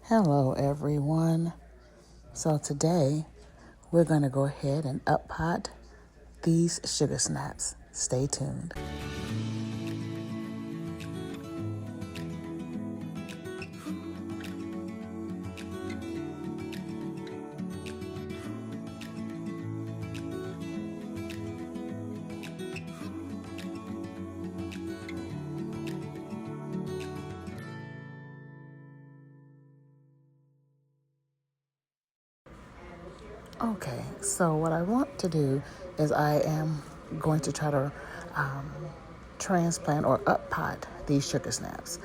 Hello everyone. So today we're going to go ahead and up pot these sugar snaps. Stay tuned. Okay, so what I want to do is I am going to try to transplant or up pot these sugar snaps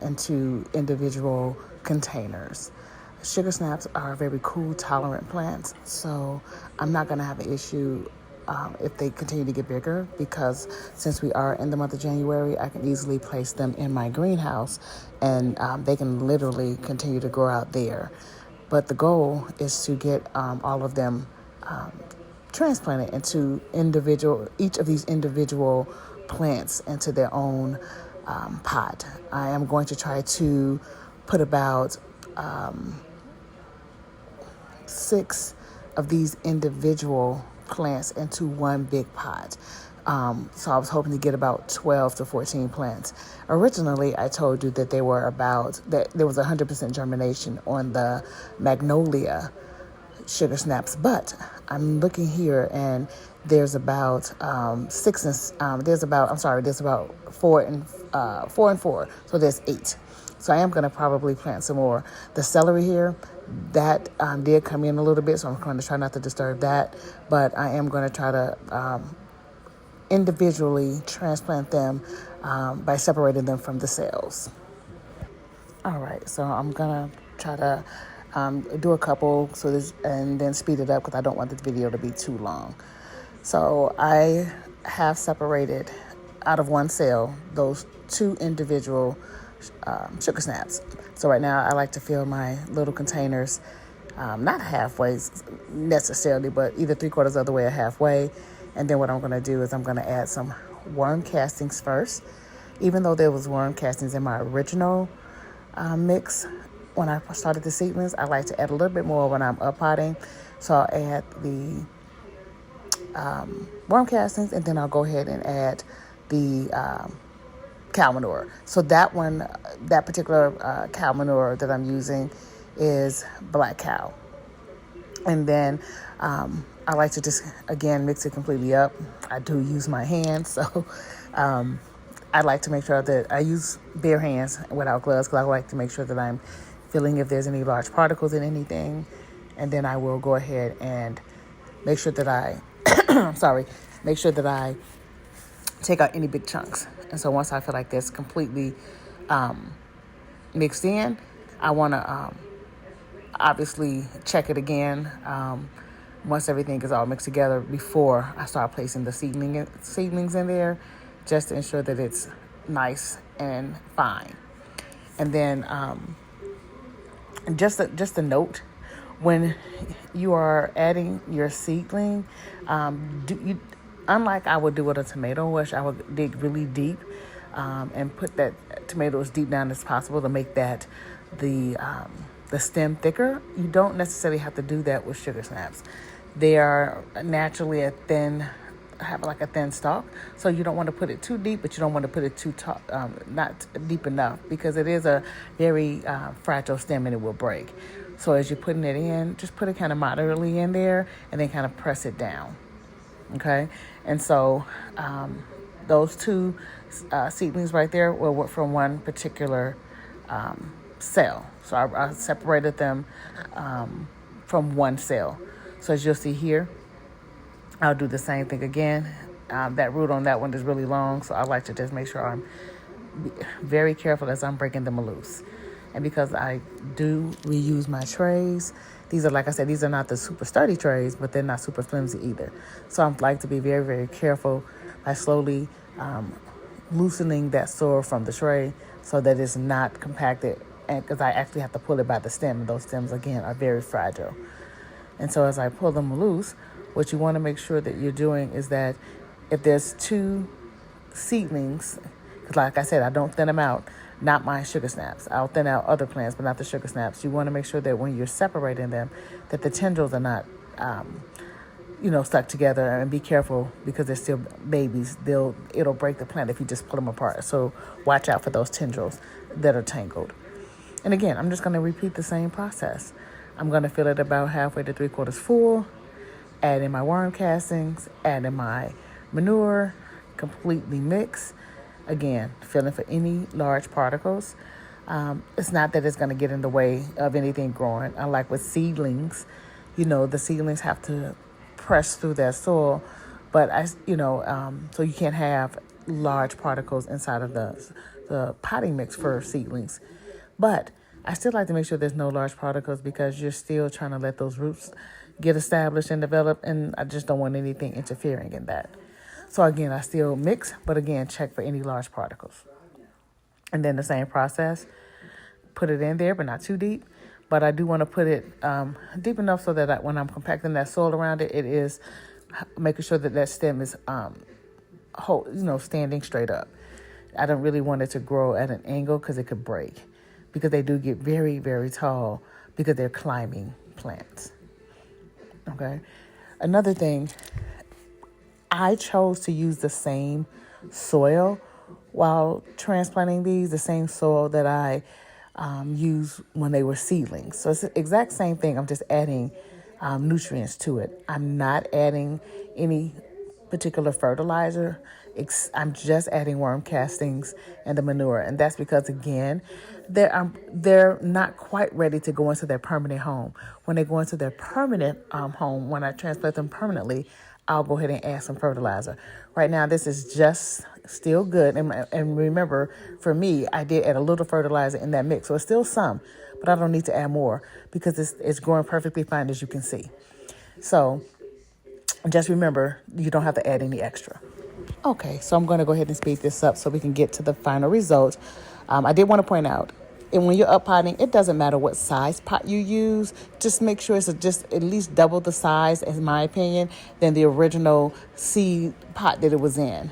into individual containers. Sugar snaps are very cool tolerant plants, so I'm not going to have an issue if they continue to get bigger, because since we are in the month of January, I can easily place them in my greenhouse and they can literally continue to grow out there. But the goal is to get all of them transplanted into each of these individual plants into their own pot. I am going to try to put about 6 of these individual plants into one big pot. So I was hoping to get about 12 to 14 plants. Originally, I told you that there was 100% germination on the magnolia sugar snaps, but I'm looking here and there's about there's about 4 and 4, so there's 8. So I am going to probably plant some more. The celery here, that did come in a little bit, so I'm going to try not to disturb that, but I am going to try to individually transplant them by separating them from the cells. All right, so I'm gonna try to do a couple and then speed it up because I don't want this video to be too long. So I have separated out of one cell those 2 individual sugar snaps. So right now I like to fill my little containers, not halfway necessarily, but either 3/4 of the way or halfway. And then what I'm going to do is I'm going to add some worm castings first. Even though there was worm castings in my original mix when I started the seedlings, I like to add a little bit more when I'm up potting. So I'll add the worm castings, and then I'll go ahead and add the cow manure. So that particular cow manure that I'm using is black cow. And then I like to just, again, mix it completely up. I do use my hands, so I like to make sure that I use bare hands without gloves, because I like to make sure that I'm feeling if there's any large particles in anything. And then I will go ahead and make sure that I, take out any big chunks. And so once I feel like that's completely mixed in, I want to obviously check it again once everything is all mixed together before I start placing the seedlings in there, just to ensure that it's nice and fine. And then just a note, when you are adding your seedling, unlike I would do with a tomato, which I would dig really deep and put that tomato as deep down as possible to make that the stem thicker. You don't necessarily have to do that with sugar snaps. They are naturally have like a thin stalk, so you don't want to put it too deep, but you don't want to put it too not deep enough, because it is a very fragile stem and it will break. So as you're putting it in, just put it kind of moderately in there and then kind of press it down. Okay, and so those 2 seedlings right there were from one particular cell. So I separated them from one cell. So as you'll see here, I'll do the same thing again. That root on that one is really long, so I like to just make sure I'm very careful as I'm breaking them loose. And because I do reuse my trays, these are, like I said, these are not the super sturdy trays, but they're not super flimsy either. So I like to be very, very careful by slowly loosening that soil from the tray so that it's not compacted, and because I actually have to pull it by the stem, and those stems, again, are very fragile. And so as I pull them loose, what you want to make sure that you're doing is that if there's 2 seedlings, because like I said, I don't thin them out, not my sugar snaps. I'll thin out other plants, but not the sugar snaps. You want to make sure that when you're separating them, that the tendrils are not, stuck together, and be careful because they're still babies. It'll break the plant if you just pull them apart. So watch out for those tendrils that are tangled. And again, I'm just going to repeat the same process. I'm going to fill it about halfway to 3/4 full, add in my worm castings, add in my manure, completely mix. Again, filling for any large particles. It's not that it's going to get in the way of anything growing. Unlike with seedlings, the seedlings have to press through that soil, but so you can't have large particles inside of the potting mix for seedlings. But I still like to make sure there's no large particles because you're still trying to let those roots get established and develop, and I just don't want anything interfering in that. So again, I still mix, but again, check for any large particles. And then the same process, put it in there, but not too deep. But I do want to put it deep enough so that when I'm compacting that soil around it, it is making sure that stem is standing straight up. I don't really want it to grow at an angle because it could break, because they do get very, very tall because they're climbing plants. Okay. Another thing, I chose to use the same soil while transplanting these, the same soil that I used when they were seedlings. So it's the exact same thing. I'm just adding nutrients to it. I'm not adding any particular fertilizer. I'm just adding worm castings and the manure. And that's because, again, they're not quite ready to go into their permanent home. When they go into their permanent home, when I transplant them permanently, I'll go ahead and add some fertilizer. Right now, this is just still good. And remember, for me, I did add a little fertilizer in that mix. So it's still some, but I don't need to add more because it's growing perfectly fine, as you can see. So just remember, you don't have to add any extra. Okay, so I'm going to go ahead and speed this up so we can get to the final result. I did want to point out, and when you're up potting, it doesn't matter what size pot you use. Just make sure it's just at least double the size, in my opinion, than the original seed pot that it was in.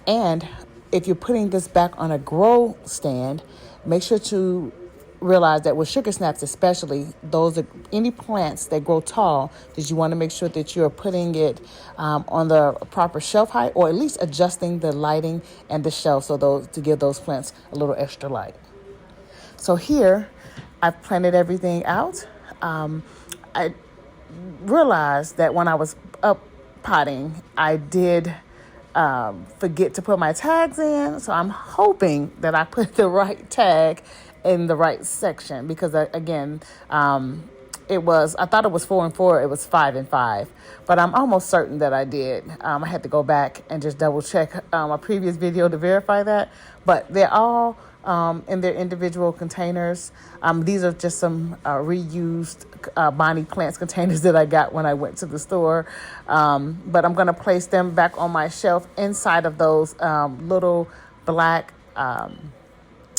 And if you're putting this back on a grow stand, make sure to realize that with sugar snaps especially, those are any plants that grow tall, that you want to make sure that you're putting it on the proper shelf height, or at least adjusting the lighting and the shelf to give those plants a little extra light. So here, I've planted everything out. I realized that when I was up potting, I did forget to put my tags in. So I'm hoping that I put the right tag in the right section, because again, I thought it was 4 and 4. It was 5 and 5, but I'm almost certain that I did. I had to go back and just double check my previous video to verify that, but they're all in their individual containers. These are just some reused Bonnie Plants containers that I got when I went to the store. But I'm going to place them back on my shelf inside of those little black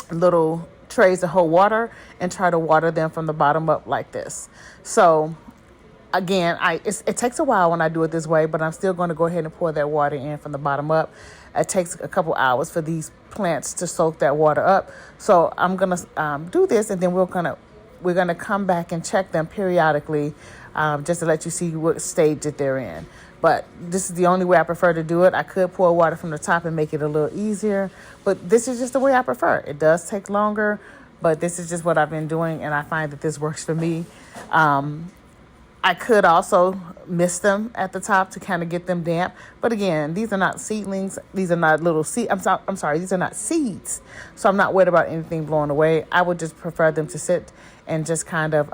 little trays that hold water, and try to water them from the bottom up like this. So again, it takes a while when I do it this way, but I'm still going to go ahead and pour that water in from the bottom up. It takes a couple hours for these plants to soak that water up. So I'm going to do this, and then we're going to come back and check them periodically, just to let you see what stage that they're in. But this is the only way I prefer to do it. I could pour water from the top and make it a little easier, but this is just the way I prefer. It does take longer, but this is just what I've been doing, and I find that this works for me. I could also mist them at the top to kind of get them damp. But again, these are not seedlings. These are not little I'm sorry, these are not seeds. So I'm not worried about anything blowing away. I would just prefer them to sit and just kind of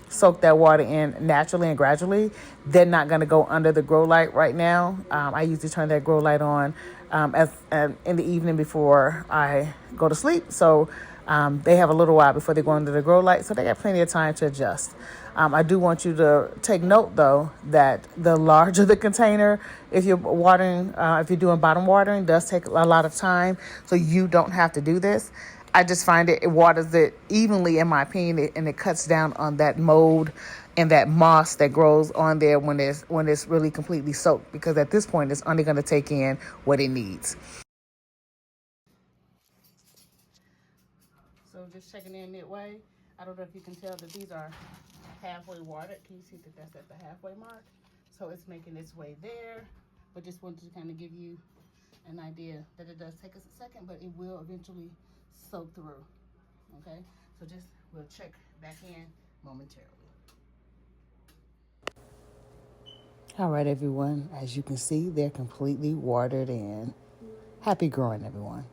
soak that water in naturally and gradually. They're not going to go under the grow light right now. I usually turn that grow light on in the evening before I go to sleep. So they have a little while before they go under the grow light. So they got plenty of time to adjust. I do want you to take note, though, that the larger the container, if you're watering, if you're doing bottom watering, does take a lot of time. So you don't have to do this. I just find it waters it evenly, in my opinion, and it cuts down on that mold and that moss that grows on there when it's really completely soaked, because at this point it's only going to take in what it needs. just checking in midway. I don't know if you can tell that these are halfway watered. Can you see that that's at the halfway mark? So it's making its way there. But just wanted to kind of give you an idea that it does take us a second, but it will eventually soak through. Okay, so just we'll check back in momentarily. All right, everyone. As you can see, they're completely watered in. Happy growing, everyone.